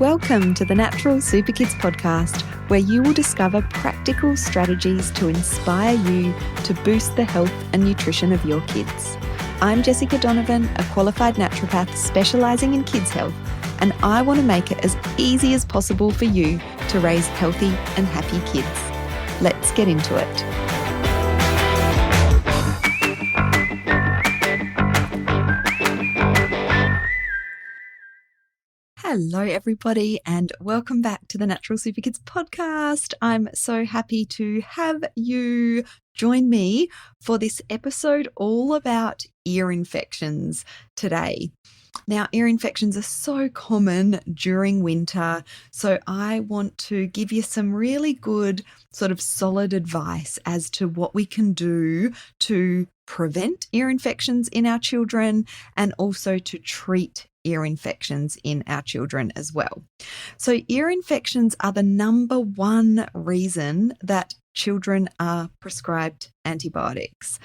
Welcome to the Natural Super Kids podcast, where you will discover practical strategies to inspire you to boost the health and nutrition of your kids. I'm Jessica Donovan, a qualified naturopath specialising in kids' health, and I want to make it as easy as possible for you to raise healthy and happy kids. Let's get into it. Hello, everybody, and welcome back to the Natural Super Kids podcast. I'm so happy to have you join me for this episode all about ear infections today. Now, ear infections are so common during winter, so I want to give you some really good sort of solid advice as to what we can do to prevent ear infections in our children and also to treat ear infections in our children as well. So ear infections are the number one reason that children are prescribed antibiotics.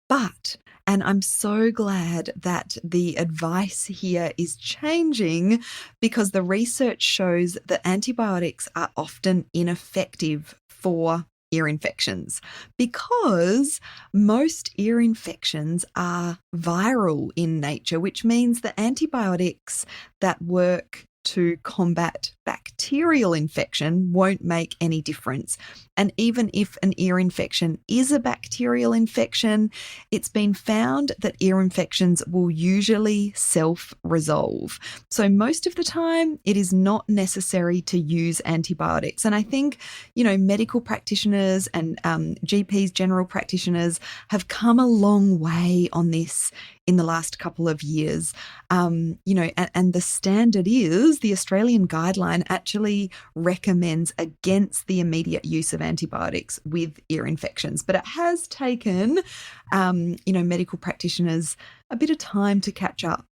But, and I'm so glad that the advice here is changing because the research shows that antibiotics are often ineffective for ear infections because most ear infections are viral in nature, which means that antibiotics that work to combat bacterial infection won't make any difference. And even if an ear infection is a bacterial infection, it's been found that ear infections will usually self-resolve. So most of the time, it is not necessary to use antibiotics. And I think, medical practitioners and GPs, general practitioners, have come a long way on this in the last couple of years. And the standard is the Australian guideline actually recommends against the immediate use of antibiotics with ear infections. But it has taken, medical practitioners a bit of time to catch up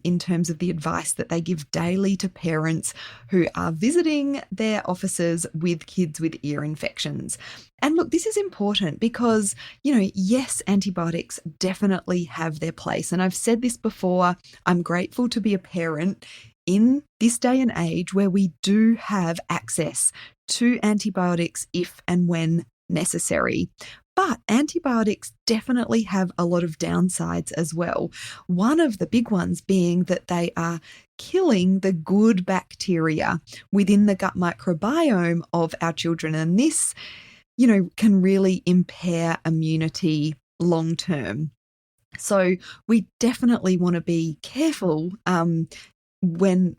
in terms of the advice that they give daily to parents who are visiting their offices with kids with ear infections. And look, this is important because, yes, antibiotics definitely have their place. And I've said this before, I'm grateful to be a parent in this day and age where we do have access to antibiotics if and when necessary. But antibiotics definitely have a lot of downsides as well. One of the big ones being that they are killing the good bacteria within the gut microbiome of our children. And this, can really impair immunity long term. So we definitely want to be careful when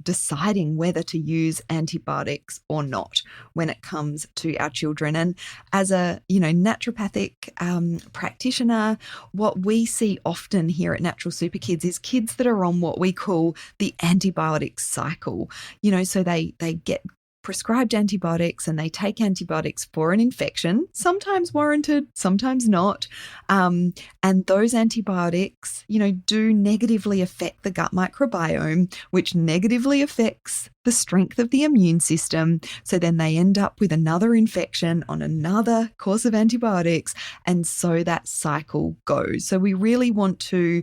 deciding whether to use antibiotics or not when it comes to our children. And as a, naturopathic practitioner, what we see often here at Natural Super Kids is kids that are on what we call the antibiotic cycle. So they get prescribed antibiotics and they take antibiotics for an infection, sometimes warranted, sometimes not. And those antibiotics, do negatively affect the gut microbiome, which negatively affects the strength of the immune system. So then they end up with another infection on another course of antibiotics. And so that cycle goes. So we really want to,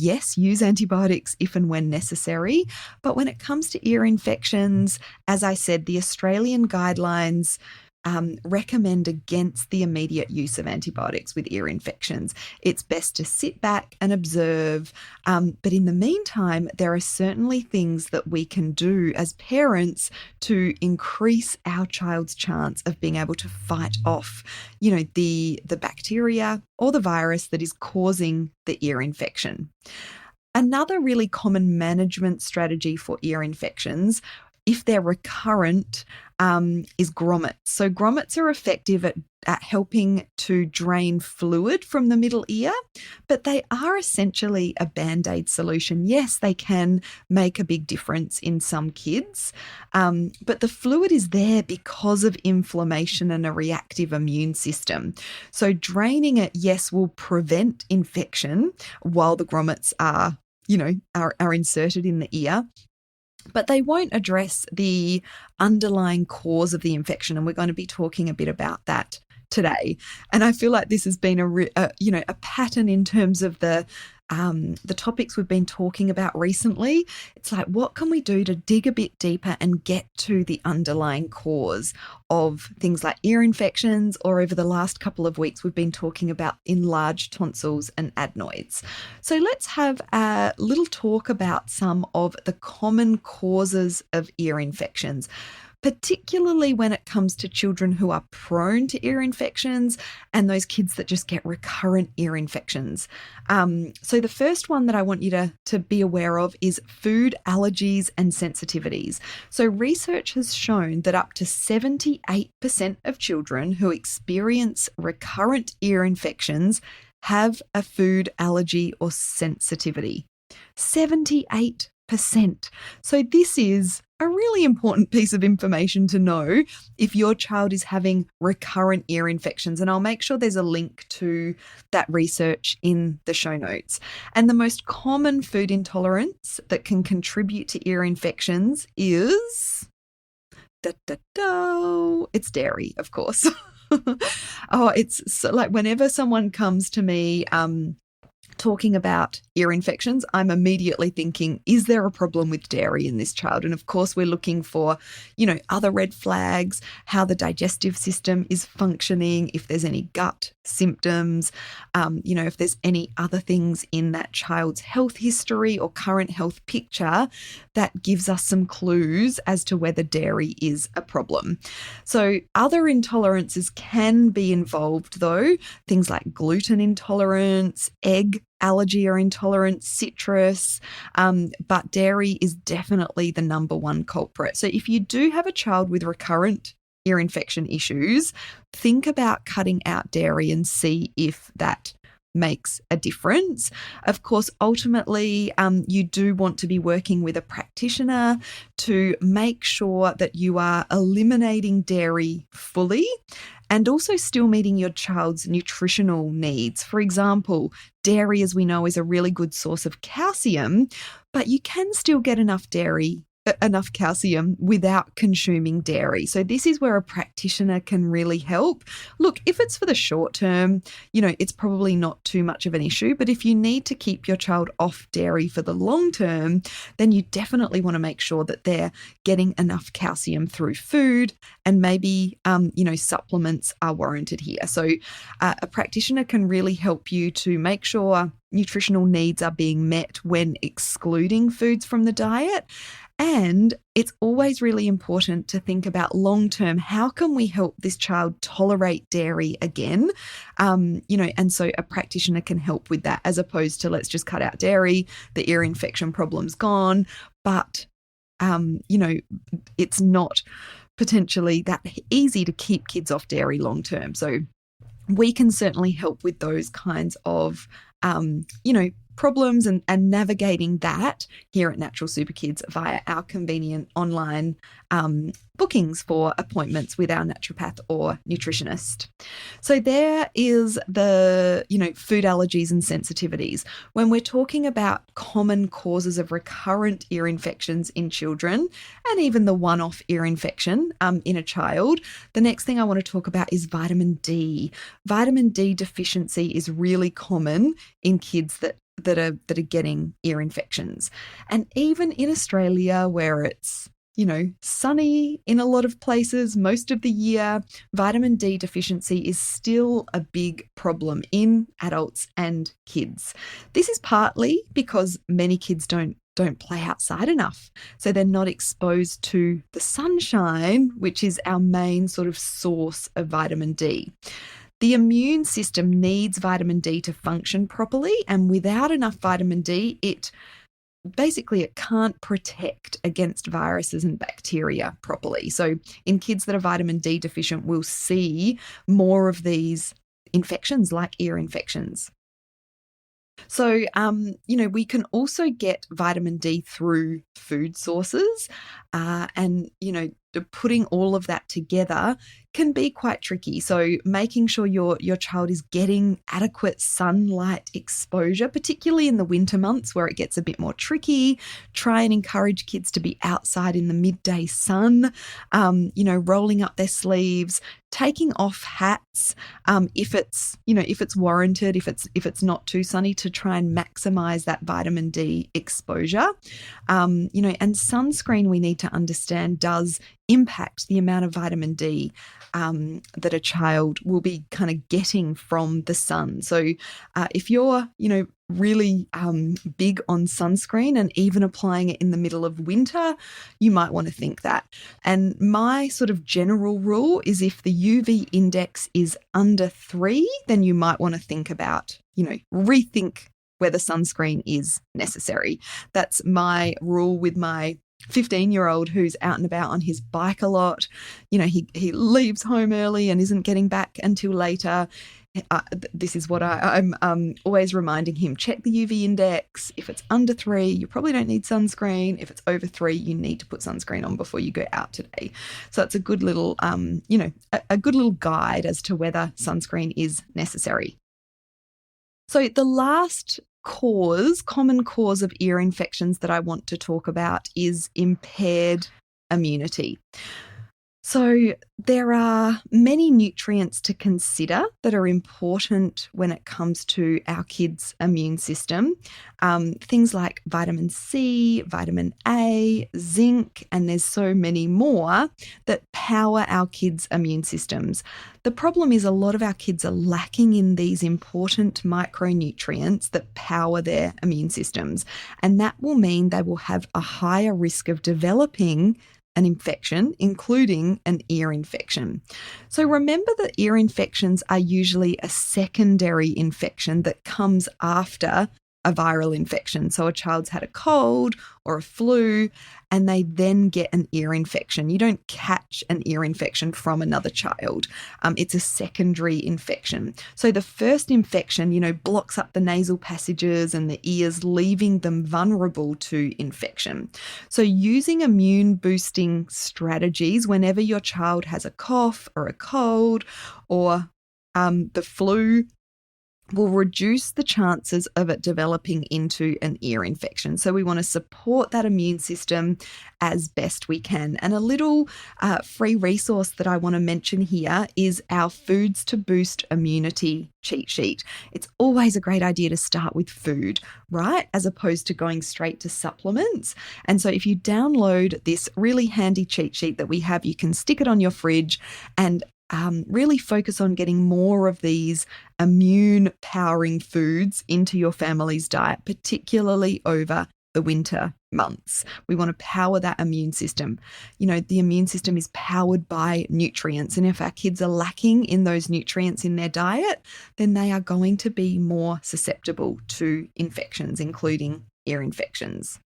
use antibiotics if and when necessary. But when it comes to ear infections, as I said, the Australian guidelines recommend against the immediate use of antibiotics with ear infections. It's best to sit back and observe. But in the meantime, there are certainly things that we can do as parents to increase our child's chance of being able to fight off, the bacteria or the virus that is causing the ear infection. Another really common management strategy for ear infections, if they're recurrent, is grommets. So grommets are effective at helping to drain fluid from the middle ear, but they are essentially a Band-Aid solution. Yes, they can make a big difference in some kids, but the fluid is there because of inflammation and a reactive immune system. So draining it, yes, will prevent infection while the grommets are inserted in the ear. But they won't address the underlying cause of the infection, and we're going to be talking a bit about that today. And I feel like this has been a pattern in terms of the the topics we've been talking about recently. It's like, what can we do to dig a bit deeper and get to the underlying cause of things like ear infections, or over the last couple of weeks, we've been talking about enlarged tonsils and adenoids. So let's have a little talk about some of the common causes of ear infections, particularly when it comes to children who are prone to ear infections and those kids that just get recurrent ear infections. So the first one that I want you to be aware of is food allergies and sensitivities. So research has shown that up to 78% of children who experience recurrent ear infections have a food allergy or sensitivity. 78%. So this is a really important piece of information to know if your child is having recurrent ear infections. And I'll make sure there's a link to that research in the show notes. And the most common food intolerance that can contribute to ear infections is it's dairy, of course. It's so, like, whenever someone comes to me talking about ear infections, I'm immediately thinking, is there a problem with dairy in this child? And of course, we're looking for, other red flags, how the digestive system is functioning, if there's any gut symptoms, if there's any other things in that child's health history or current health picture that gives us some clues as to whether dairy is a problem. So other intolerances can be involved though, things like gluten intolerance, egg allergy or intolerance, citrus, but dairy is definitely the number one culprit. So if you do have a child with recurrent ear infection issues, think about cutting out dairy and see if that makes a difference. Of course, ultimately, you do want to be working with a practitioner to make sure that you are eliminating dairy fully and also still meeting your child's nutritional needs. For example, dairy, as we know, is a really good source of calcium, but you can still get enough calcium without consuming dairy. So this is where a practitioner can really help. Look, if it's for the short term, it's probably not too much of an issue, but if you need to keep your child off dairy for the long term, then you definitely want to make sure that they're getting enough calcium through food, and maybe, supplements are warranted here. So a practitioner can really help you to make sure nutritional needs are being met when excluding foods from the diet. And it's always really important to think about long-term, how can we help this child tolerate dairy again? And so a practitioner can help with that, as opposed to let's just cut out dairy, the ear infection problem's gone. But, it's not potentially that easy to keep kids off dairy long-term. So we can certainly help with those kinds of, problems and navigating that here at Natural Super Kids via our convenient online bookings for appointments with our naturopath or nutritionist. So there is the, food allergies and sensitivities. When we're talking about common causes of recurrent ear infections in children, and even the one-off ear infection in a child, the next thing I want to talk about is vitamin D. Vitamin D deficiency is really common in kids that are getting ear infections. And even in Australia, where it's, sunny in a lot of places most of the year, vitamin D deficiency is still a big problem in adults and kids. This is partly because many kids don't play outside enough. So they're not exposed to the sunshine, which is our main sort of source of vitamin D. The immune system needs vitamin D to function properly, and without enough vitamin D, it can't protect against viruses and bacteria properly. So in kids that are vitamin D deficient, we'll see more of these infections like ear infections. So, we can also get vitamin D through food sources, and, putting all of that together can be quite tricky. So making sure your child is getting adequate sunlight exposure, particularly in the winter months where it gets a bit more tricky. Try and encourage kids to be outside in the midday sun, rolling up their sleeves, taking off hats if it's warranted, if it's not too sunny, to try and maximize that vitamin D exposure. And sunscreen, we need to understand, does impact the amount of vitamin D that a child will be kind of getting from the sun. So if you're, really big on sunscreen and even applying it in the middle of winter, you might want to think that. And my sort of general rule is if the UV index is under 3, then you might want to think about, rethink whether sunscreen is necessary. That's my rule with my 15-year-old who's out and about on his bike a lot. He leaves home early and isn't getting back until later. This is what I'm always reminding him: check the UV index. If it's under 3, you probably don't need sunscreen. If it's over 3, you need to put sunscreen on before you go out today. So it's a good little, a good little guide as to whether sunscreen is necessary. So the last common cause of ear infections that I want to talk about is impaired immunity. So there are many nutrients to consider that are important when it comes to our kids' immune system. Things like vitamin C, vitamin A, zinc, and there's so many more that power our kids' immune systems. The problem is a lot of our kids are lacking in these important micronutrients that power their immune systems, and that will mean they will have a higher risk of developing an infection, including an ear infection. So remember that ear infections are usually a secondary infection that comes after a viral infection. So a child's had a cold or a flu and they then get an ear infection. You don't catch an ear infection from another child. It's a secondary infection. So the first infection, blocks up the nasal passages and the ears, leaving them vulnerable to infection. So using immune boosting strategies whenever your child has a cough or a cold or the flu will reduce the chances of it developing into an ear infection. So we want to support that immune system as best we can. And a little free resource that I want to mention here is our Foods to Boost Immunity cheat sheet. It's always a great idea to start with food, right? As opposed to going straight to supplements. And so if you download this really handy cheat sheet that we have, you can stick it on your fridge and really focus on getting more of these immune powering foods into your family's diet, particularly over the winter months. We want to power that immune system. The immune system is powered by nutrients, and if our kids are lacking in those nutrients in their diet, then they are going to be more susceptible to infections, including ear infections.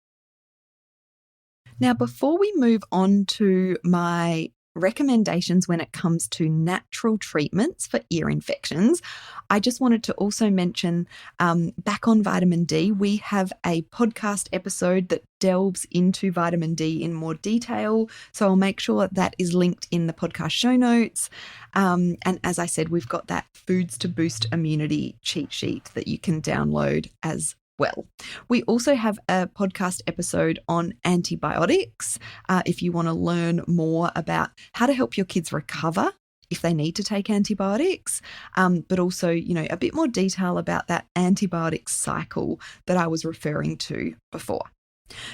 Now, before we move on to my recommendations when it comes to natural treatments for ear infections, I just wanted to also mention back on vitamin D, we have a podcast episode that delves into vitamin D in more detail. So I'll make sure that is linked in the podcast show notes. And as I said, we've got that Foods to Boost Immunity cheat sheet that you can download as well. We also have a podcast episode on antibiotics if you want to learn more about how to help your kids recover if they need to take antibiotics, but also, a bit more detail about that antibiotic cycle that I was referring to before.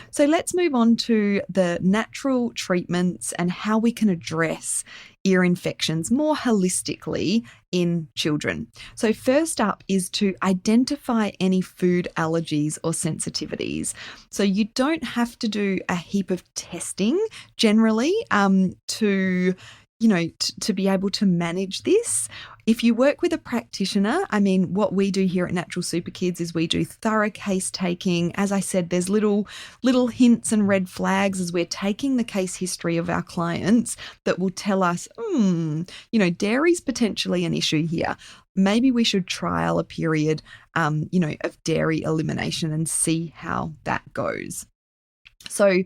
So let's move on to the natural treatments and how we can address ear infections more holistically in children. So first up is to identify any food allergies or sensitivities. So you don't have to do a heap of testing generally to be able to manage this. If you work with a practitioner, what we do here at Natural Super Kids is we do thorough case taking. As I said, there's little hints and red flags as we're taking the case history of our clients that will tell us, dairy's potentially an issue here. Maybe we should trial a period, of dairy elimination and see how that goes. So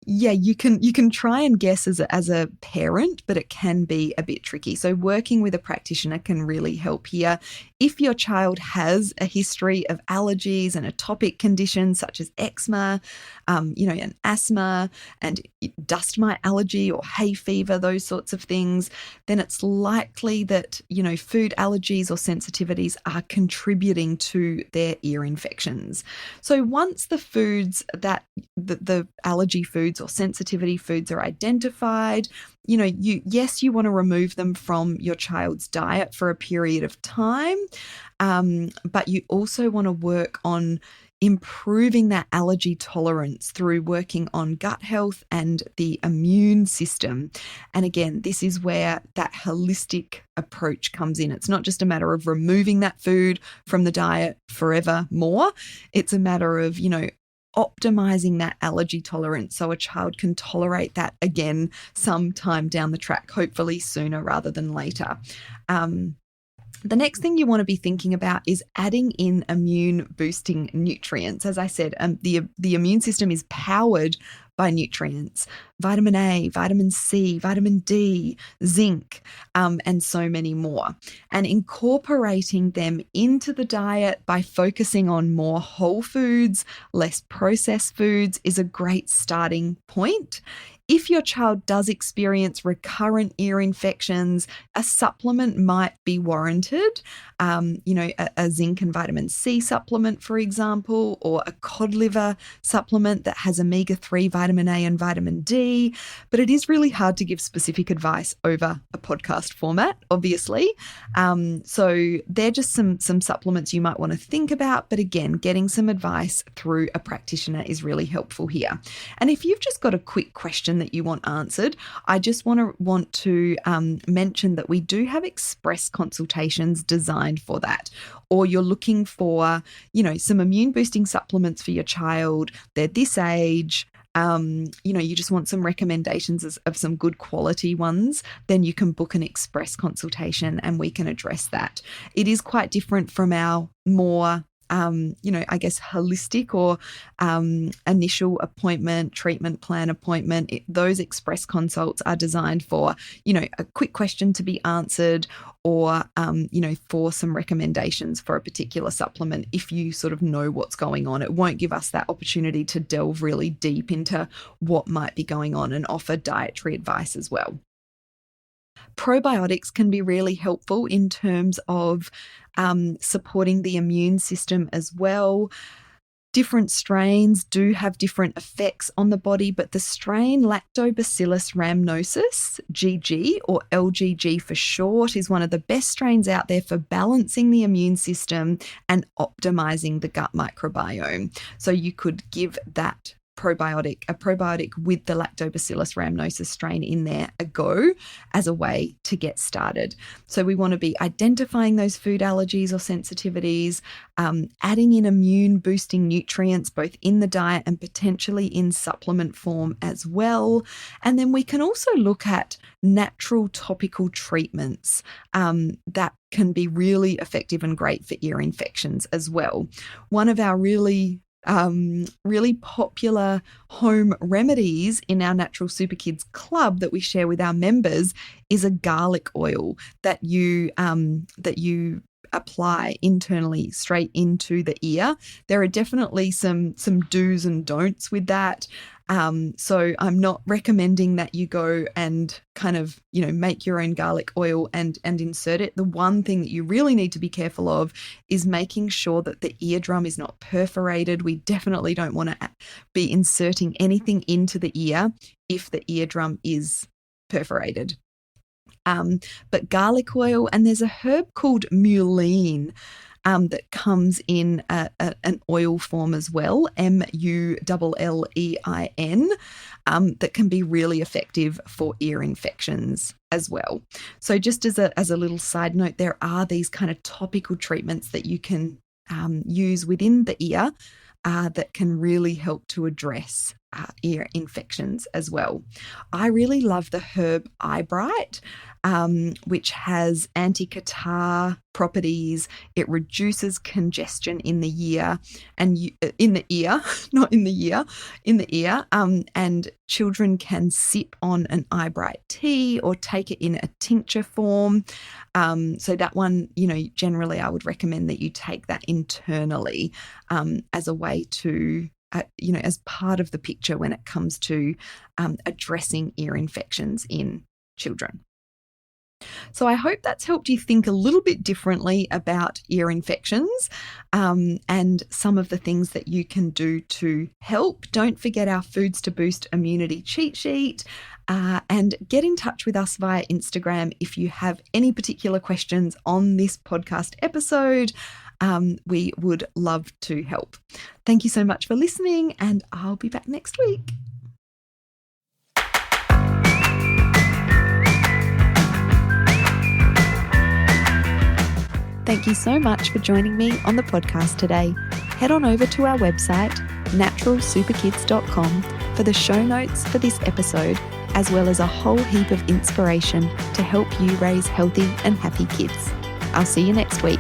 Yeah, you can try and guess as a parent, but it can be a bit tricky. So working with a practitioner can really help here. If your child has a history of allergies and atopic conditions such as eczema, and asthma and dust mite allergy or hay fever, those sorts of things, then it's likely that, food allergies or sensitivities are contributing to their ear infections. So once the foods that the allergy foods or sensitivity foods are identified, you want to remove them from your child's diet for a period of time, but you also want to work on improving that allergy tolerance through working on gut health and the immune system. And again, this is where that holistic approach comes in. It's not just a matter of removing that food from the diet forever more. It's a matter of, optimizing that allergy tolerance so a child can tolerate that again sometime down the track, hopefully sooner rather than later. The next thing you want to be thinking about is adding in immune boosting nutrients. As I said, the immune system is powered by nutrients: vitamin A, vitamin C, vitamin D, zinc, and so many more. And incorporating them into the diet by focusing on more whole foods, less processed foods is a great starting point. If your child does experience recurrent ear infections, a supplement might be warranted. A zinc and vitamin C supplement, for example, or a cod liver supplement that has omega-3, vitamin A, and vitamin D. But it is really hard to give specific advice over a podcast format, obviously. So they're just some supplements you might want to think about. But again, getting some advice through a practitioner is really helpful here. And if you've just got a quick question that you want answered, I just want to mention that we do have express consultations designed for that. Or you're looking for, some immune boosting supplements for your child. They're this age. You just want some recommendations of some good quality ones, then you can book an express consultation and we can address that. It is quite different from our more holistic or initial appointment, treatment plan appointment. Those express consults are designed for, a quick question to be answered or, for some recommendations for a particular supplement if you sort of know what's going on. It won't give us that opportunity to delve really deep into what might be going on and offer dietary advice as well. Probiotics can be really helpful in terms of supporting the immune system as well. Different strains do have different effects on the body, but the strain Lactobacillus rhamnosus, GG, or LGG for short, is one of the best strains out there for balancing the immune system and optimizing the gut microbiome. So you could give that a probiotic with the Lactobacillus rhamnosus strain in there a go as a way to get started. So we want to be identifying those food allergies or sensitivities, adding in immune boosting nutrients both in the diet and potentially in supplement form as well. And then we can also look at natural topical treatments that can be really effective and great for ear infections as well. One of our really popular home remedies in our Natural Super Kids Club that we share with our members is a garlic oil that you apply internally straight into the ear. There are definitely some do's and don'ts with that. So I'm not recommending that you go and kind of, make your own garlic oil and insert it. The one thing that you really need to be careful of is making sure that the eardrum is not perforated. We definitely don't want to be inserting anything into the ear if the eardrum is perforated. But garlic oil, and there's a herb called mullein that comes in an oil form as well, mullein, that can be really effective for ear infections as well. So just as a little side note, there are these kind of topical treatments that you can use within the ear that can really help to address ear infections as well. I really love the herb eyebright. which has anti-catarrh properties. It reduces congestion in the ear, and in the ear, not in the year, in the ear. And children can sip on an eye bright tea or take it in a tincture form. So that one, generally I would recommend that you take that internally as a way to, as part of the picture when it comes to addressing ear infections in children. So I hope that's helped you think a little bit differently about ear infections and some of the things that you can do to help. Don't forget our Foods to Boost Immunity cheat sheet, and get in touch with us via Instagram if you have any particular questions on this podcast episode. We would love to help. Thank you so much for listening, and I'll be back next week. Thank you so much for joining me on the podcast today. Head on over to our website, naturalsuperkids.com, for the show notes for this episode, as well as a whole heap of inspiration to help you raise healthy and happy kids. I'll see you next week.